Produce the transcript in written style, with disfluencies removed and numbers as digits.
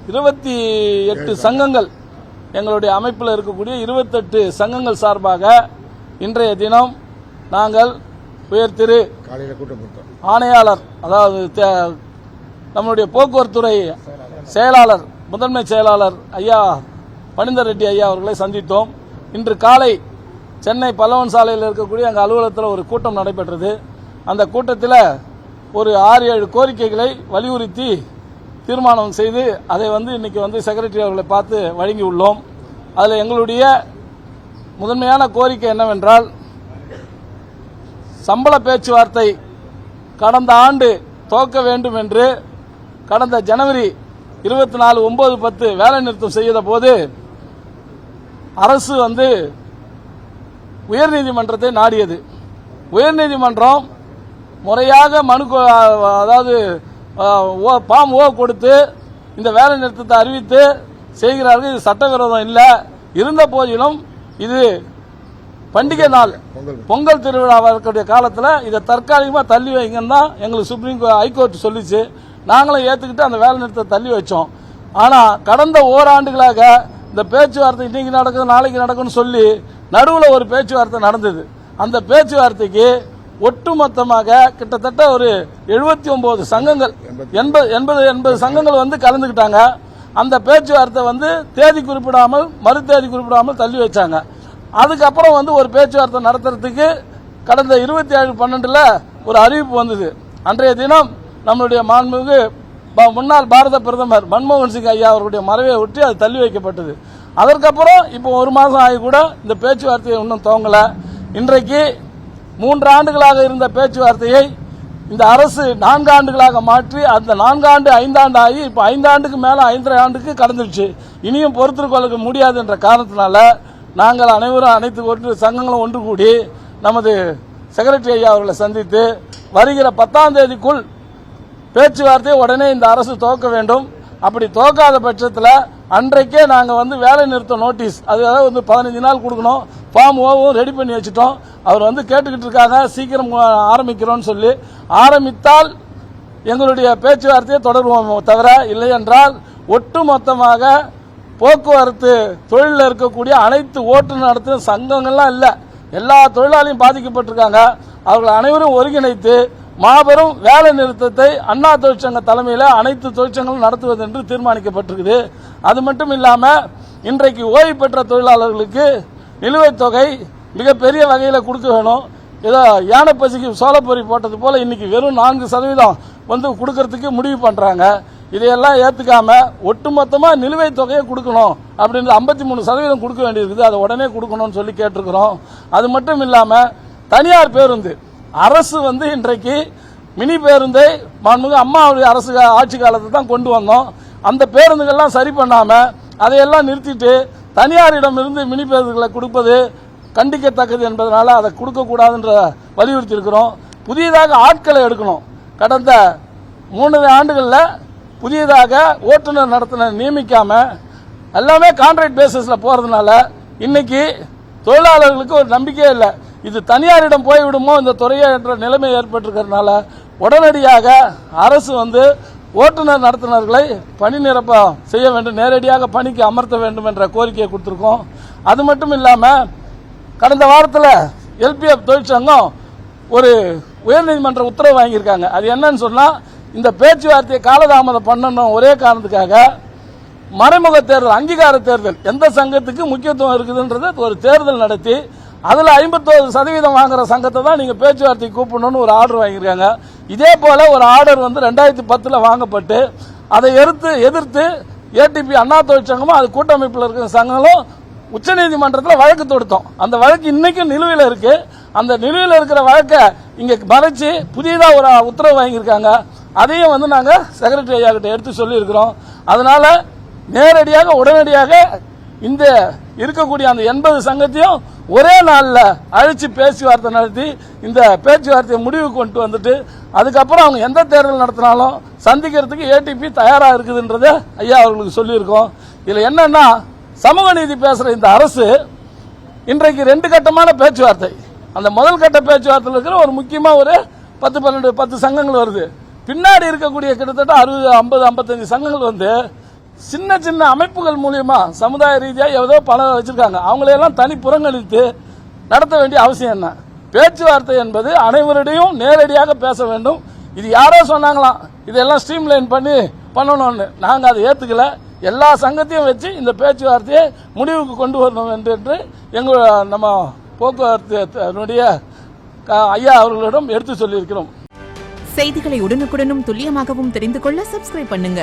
28 சங்கங்கள் எங்களுடைய அமைப்பில் இருக்கக்கூடிய 28 சங்கங்கள் சார்பாக இன்றைய தினம் நாங்கள் உயர்திரு ஆணையாளர், அதாவது நம்முடைய போக்குவரத்துறை செயலாளர், முதன்மை செயலாளர் ஐயா பனிந்தர் ரெட்டி ஐயா அவர்களை சந்தித்தோம். இன்று காலை சென்னை பல்லவன் சாலையில் இருக்கக்கூடிய எங்கள் அலுவலகத்தில் ஒரு கூட்டம் நடைபெற்றது. அந்த கூட்டத்தில் ஒரு 6-7 கோரிக்கைகளை வலியுறுத்தி தீர்மானம் செய்து அதை இன்னைக்கு செக்ரட்டரி அவர்களை பார்த்து வழங்கி உள்ளோம். அதில் எங்களுடைய முதன்மையான கோரிக்கை என்னவென்றால், சம்பள பேச்சுவார்த்தை கடந்த ஆண்டு துவக்க வேண்டும் என்று கடந்த ஜனவரி 24/9/10 வேலை நிறுத்தம் செய்த போது அரசு உயர்நீதிமன்றத்தை நாடியது. உயர்நீதிமன்றம் முறையாக அதாவது பாம் ஓ கொடுத்து இந்த வேலை நிறுத்தத்தை அறிவித்து செய்கிறார்கள். இது சட்டவிரோதம் இல்லை. இருந்த போதிலும் இது பண்டிகை நாள், பொங்கல் திருவிழா வரக்கூடிய காலத்தில் இதை தற்காலிகமாக தள்ளி வைங்கன்னு தான் எங்களுக்கு சுப்ரீம் ஹைகோர்ட் சொல்லிச்சு. நாங்களும் ஏற்றுக்கிட்டு அந்த வேலை நிறுத்தத்தை தள்ளி வச்சோம். ஆனால் கடந்த ஓராண்டுகளாக இந்த பேச்சுவார்த்தை இன்னைக்கு நடக்குது நாளைக்கு நடக்கும்னு சொல்லி நடுவில் ஒரு பேச்சுவார்த்தை நடந்தது. அந்த பேச்சுவார்த்தைக்கு ஒட்டுமொத்தமாக கிட்டத்தட்ட ஒரு 79 சங்கங்கள் 80 சங்கங்கள் கலந்துக்கிட்டாங்க. அந்த பேச்சுவார்த்தை தேதி குறிப்பிடாமல் மறு தேதி குறிப்பிடாமல் தள்ளி வச்சாங்க. அதுக்கப்புறம் ஒரு பேச்சுவார்த்தை நடத்துறதுக்கு கடந்த 27/12 ஒரு அறிவிப்பு வந்தது. அன்றைய தினம் நம்முடைய மாண்புமிகு முன்னாள் பாரத பிரதமர் மன்மோகன் சிங் ஐயா அவர்களுடைய மறைவை ஒட்டி அது தள்ளி வைக்கப்பட்டது. அதற்கப்புறம் இப்போ 1 மாதம் ஆகி கூட இந்த பேச்சுவார்த்தையை இன்னும் துவங்கல. இன்றைக்கு 3 ஆண்டுகளாக இருந்த பேச்சுவார்த்தையை இந்த அரசு 4 ஆண்டுகளாக மாற்றி அந்த 4 ஆண்டு 5 ஆண்டு ஆகி இப்போ 5 ஆண்டுக்கு மேல 5.5 ஆண்டுக்கு கடந்துடுச்சு. இனியும் பொறுத்திருக்க முடியாது என்ற காரணத்தினால நாங்கள் அனைத்து சங்கங்களும் ஒன்று கூடி நமது செக்ரட்டரி ஐயா அவர்களை சந்தித்து வருகிற 10ஆம் தேதிக்குள் பேச்சுவார்த்தையை உடனே இந்த அரசு துவக்க வேண்டும். அப்படி துவக்காத பட்சத்தில் அன்றைக்கே நாங்கள் வேலை நிறுத்த நோட்டீஸ், அதாவது 15 நாள் கொடுக்கணும். ஃபார்ம் ஓவும் ரெடி பண்ணி வச்சுட்டோம். அவர் கேட்டுக்கிட்டு இருக்காங்க, சீக்கிரம் ஆரம்பிக்கிறோம்னு சொல்லி. ஆரம்பித்தால் எங்களுடைய பேச்சுவார்த்தையை தொடருவோம், தவிர இல்லை என்றால் ஒட்டுமொத்தமாக போக்குவரத்து தொழிலில் இருக்கக்கூடிய அனைத்து ஓட்டுநர் நடத்தும் சங்கங்கள்லாம் இல்லை, எல்லா தொழிலாளியும் பாதிக்கப்பட்டிருக்காங்க. அவர்கள் அனைவரும் ஒருங்கிணைத்து மாபெரும் வேலை நிறுத்தத்தை அண்ணா தொழிற்சங்க தலைமையில் அனைத்து தொழிற்சங்களும் நடத்துவது என்று தீர்மானிக்கப்பட்டிருக்குது. அது மட்டும் இல்லாமல் இன்றைக்கு ஓய்வு பெற்ற தொழிலாளர்களுக்கு நிலுவைத் தொகை மிகப்பெரிய வகையில் கொடுக்க வேணும். ஏதோ யானை பசிக்கு சோளப்பொறி போட்டது போல இன்னைக்கு வெறும் 4% கொடுக்கறதுக்கு முடிவு பண்றாங்க. இதையெல்லாம் ஏத்துக்காம ஒட்டுமொத்தமாக நிலுவைத் தொகையை கொடுக்கணும் அப்படின்னு 53% கொடுக்க வேண்டியிருக்குது. அதை உடனே கொடுக்கணும்னு சொல்லி கேட்டிருக்கிறோம். அது மட்டும் இல்லாமல் தனியார் பேருந்து, அரசு இன்றைக்கு மினி பேருந்தை மாண்புமிகு அம்மாவுடைய அரசு ஆட்சி காலத்தை தான் கொண்டு வந்தோம். அந்த பேருந்துகள்லாம் சரி பண்ணாம அதையெல்லாம் நிறுத்திட்டு தனியாரிடமிருந்து மினி பேருந்துகளை கொடுப்பது கண்டிக்கத்தக்கது என்பதனால அதை கொடுக்கக்கூடாதுன்ற வலியுறுத்தி இருக்கிறோம். புதியதாக ஆட்களை எடுக்கணும். கடந்த 3 ஆண்டுகளில் புதியதாக ஓட்டுநர் நடத்துனர் நியமிக்காம எல்லாமே கான்ட்ராக்ட் பேசிஸ்ல போறதுனால இன்னைக்கு தொழிலாளர்களுக்கு ஒரு நம்பிக்கையே இல்லை. இது தனியாரிடம் போய்விடுமோ இந்த துறையை என்ற நிலைமை ஏற்பட்டிருக்கிறதுனால உடனடியாக அரசு ஓட்டுநர் நடத்துனர்களை பணி நிரப்ப செய்ய வேண்டும், நேரடியாக பணிக்கு அமர்த்த வேண்டும் என்ற கோரிக்கையை கொடுத்திருக்கோம். அது மட்டும் இல்லாமல் கடந்த வாரத்தில் எல்பிஎஃப் தொழிற்சங்கம் ஒரு உயர்நீதிமன்ற உத்தரவு வாங்கியிருக்காங்க. அது என்னன்னு சொன்னா, இந்த பேச்சுவார்த்தையை காலதாமதம் பண்ணணும் ஒரே காரணத்துக்காக மறைமுக தேர்தல், அங்கீகார தேர்தல், எந்த சங்கத்துக்கு முக்கியத்துவம் இருக்குதுன்றது ஒரு தேர்தல் நடத்தி அதுல 51% வாங்குற சங்கத்தை தான் நீங்க பேச்சுவார்த்தைக்கு கூப்பிடணும்னு ஒரு ஆர்டர் வாங்கியிருக்காங்க. இதே போல ஒரு ஆர்டர் 2010 வாங்கப்பட்டு அதை எதிர்த்து ஏடிபி அண்ணா தொழிற்சங்கமும் அது கூட்டமைப்பில் இருக்கிற சங்கங்களும் உச்சநீதிமன்றத்தில் வழக்கு தொடுத்தோம். அந்த வழக்கு இன்னைக்கும் நிலுவையில் இருக்கு. அந்த நிலுவையில் இருக்கிற வழக்கை இங்க மறைச்சு புதியதா ஒரு உத்தரவு வாங்கியிருக்காங்க. அதையும் நாங்க செக்ரட்டரி ஐயா கிட்ட எடுத்து சொல்லி இருக்கிறோம். அதனால நேரடியாக உடனடியாக இந்த இருக்கக்கூடிய அந்த 80 சங்கத்தையும் ஒரே நாளில் அழைச்சி பேச்சுவார்த்தை நடத்தி இந்த பேச்சுவார்த்தையை முடிவுக்கு கொண்டு வந்துட்டு அதுக்கப்புறம் அவங்க எந்த தேர்தல் நடத்தினாலும் சந்திக்கிறதுக்கு ஏடிபி தயாராக இருக்குதுன்றதை ஐயா அவர்களுக்கு சொல்லியிருக்கோம். இதில் என்னன்னா, சமூக நீதி பேசுற இந்த அரசு இன்றைக்கு 2 கட்டமான பேச்சுவார்த்தை. அந்த முதல் கட்ட பேச்சுவார்த்தையில் இருக்கிற ஒரு முக்கியமா ஒரு 10 சங்கங்கள் வருது. பின்னாடி இருக்கக்கூடிய கிட்டத்தட்ட 60, 50, 55 சங்கங்கள் சின்ன சின்ன அமைப்புகள் மூலியமா சமுதாய ரீதியா ஏதோ பல வச்சிருக்காங்க, அவங்களையெல்லாம் தனி புறங்கணித்து நடத்த வேண்டிய அவசியம் என்ன? பேச்சுவார்த்தை என்பது அனைவருடையும் நேரடியாக பேச வேண்டும். இது யாரோ சொன்னாங்களாம், இதெல்லாம் ஸ்ட்ரீம்லைன் பண்ணணும்னு. நாங்க அதை ஏத்துக்கல. எல்லா சங்கத்தையும் வச்சு இந்த பேச்சுவார்த்தையை முடிவுக்கு கொண்டு வரணும் என்று நம்ம போக்குவரத்து ஐயா அவர்களிடம் எடுத்து சொல்லியிருக்கிறோம். செய்திகளை உடனுக்குடனும் துல்லியமாகவும் தெரிந்து கொள்ள சப்ஸ்கிரைப் பண்ணுங்க.